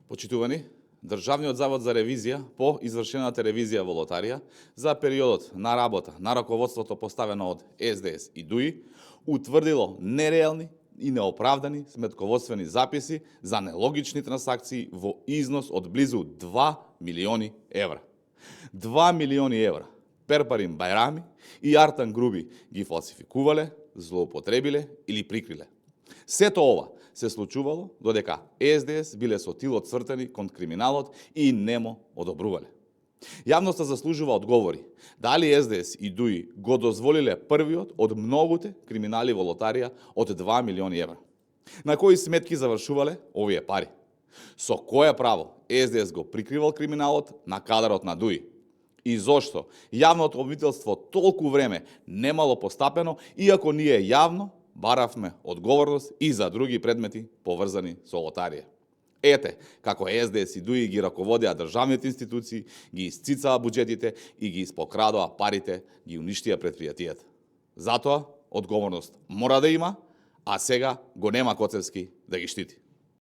Почитувани, Државниот завод за ревизија по извршената ревизија во лотарија за периодот на работа на раководството поставено од СДС и ДУИ утврдило нереални и неоправдани сметководствени записи за нелогични трансакции во износ од близу 2 милиони евра. 2 милиони евра Перпарин Бајрами и Артан Груби ги фалсификувале, злоупотребиле или прикриле. Сето ова се случувало додека СДС биле со тилот цртани кон криминалот и немо одобрувале. Јавноста заслужува одговори дали СДС и ДУИ го дозволиле првиот од многуте криминали во лотарија од 2 милиони евра. На кои сметки завршувале овие пари? Со кое право СДС го прикривал криминалот на кадарот на ДУИ? И зошто јавното обвинителство толку време немало постапено, иако ние јавно баравме одговорност и за други предмети поврзани со лотарија. Ете како СДС и ДУИ ги раководеа државните институции, ги исцицаа буџетите и ги испокрадоа парите, ги уништија претпријатијата. Затоа одговорност мора да има, а сега го нема Коцевски да ги штити.